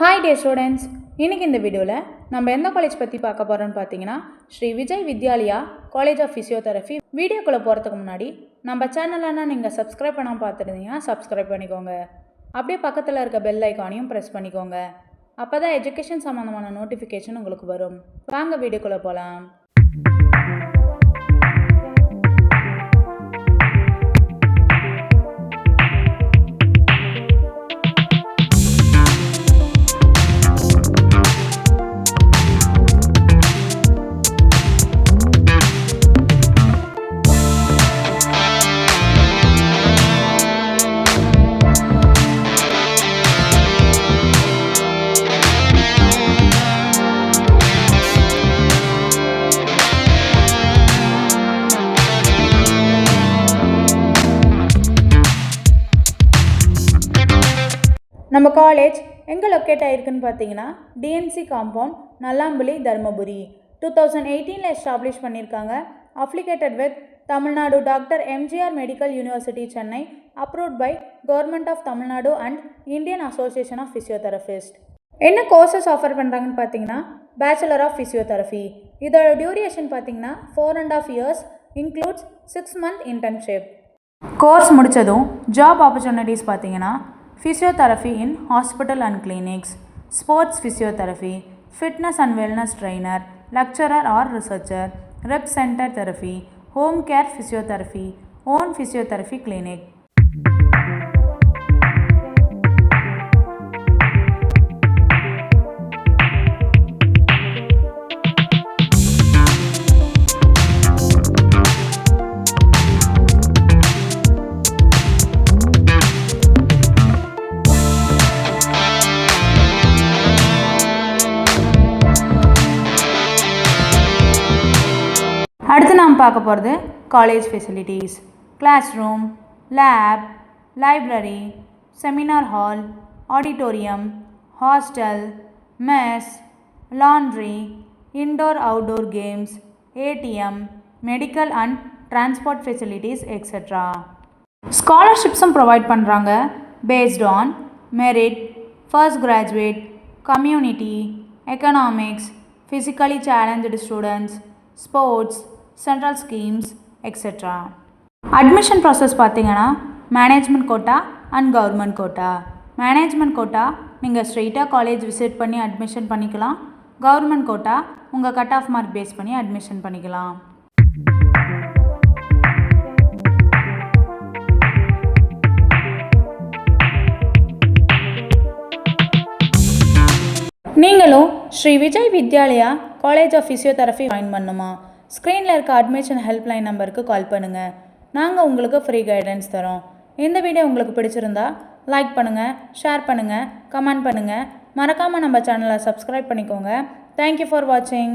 Hi dear students, இன்னைக்கு இந்த வீடியோவில் நம்ம எந்த காலேஜ் பற்றி பார்க்க போகிறோம்னு பார்த்தீங்கன்னா Sri Vijay Vidyalaya college of physiotherapy. வீடியோக்குள்ளே போகிறதுக்கு முன்னாடி நம்ம சேனலான நீங்கள் சப்ஸ்கிரைப் பண்ணாமல் பார்த்துருந்தீங்கன்னா சப்ஸ்கிரைப் பண்ணிக்கோங்க. அப்படியே பக்கத்தில் இருக்க பெல் ஐக்கானையும் ப்ரெஸ் பண்ணிக்கோங்க. அப்போ தான் எஜுகேஷன் சம்மந்தமான நோட்டிஃபிகேஷன் உங்களுக்கு வரும். வாங்க வீடியோக்குள்ளே போகலாம். நம்ம காலேஜ் எங்கே லொக்கேட் ஆகிருக்குன்னு பார்த்தீங்கன்னா TNC compound, Nallampuli, Dharmapuri. 2018 establish பண்ணியிருக்காங்க. Affiliated with Tamil Nadu doctor MGR medical university Chennai, approved by government of Tamil Nadu and Indian association of physiotherapist. என்ன கோர்சஸ் ஆஃபர் பண்ணுறாங்கன்னு பார்த்தீங்கன்னா பேச்சுலர் ஆஃப் ஃபிசியோதெரபி. இதோட டியூரேஷன் பார்த்தீங்கன்னா 4.5 years, includes 6 month internship. Course முடித்ததும் ஜாப் ஆப்பர்ச்சுனிட்டிஸ் பார்த்தீங்கன்னா physiotherapy in hospital and clinics, sports physiotherapy, fitness and wellness trainer, lecturer or researcher, rep center therapy, home care physiotherapy, own physiotherapy clinic. அடுத்து நாம் பார்க்க போகிறது college facilities. Class room, lab, library, seminar hall, auditorium, hostel, mess, laundry, indoor outdoor games, ATM, medical and transport facilities etcetera. ஸ்காலர்ஷிப்ஸும் provide பண்ணுறாங்க. Based on merit, first graduate, community, economics, physically challenged students, sports, central schemes etcetera. Admission process பார்த்தீங்கன்னா management quota and government quota. Management quota நீங்கள் ஸ்ட்ரெயிட்டாக college visit பண்ணி admission பண்ணிக்கலாம். Government quota உங்கள் cut off mark base பண்ணி admission பண்ணிக்கலாம். நீங்களும் Sri Vijay Vidyalaya college of physiotherapy join பண்ணுமா? ஸ்க்ரீனில் இருக்க அட்மிஷன் ஹெல்ப்லைன் நம்பருக்கு கால் பண்ணுங்கள். நாங்கள் உங்களுக்கு ஃப்ரீ கைடன்ஸ் தரோம். இந்த வீடியோ உங்களுக்கு பிடிச்சிருந்தா லைக் பண்ணுங்கள், ஷேர் பண்ணுங்கள், கமெண்ட் பண்ணுங்கள். மறக்காமல் நம்ம சேனலை சப்ஸ்கிரைப் பண்ணிக்கோங்க. தேங்க்யூ ஃபார் வாட்சிங்.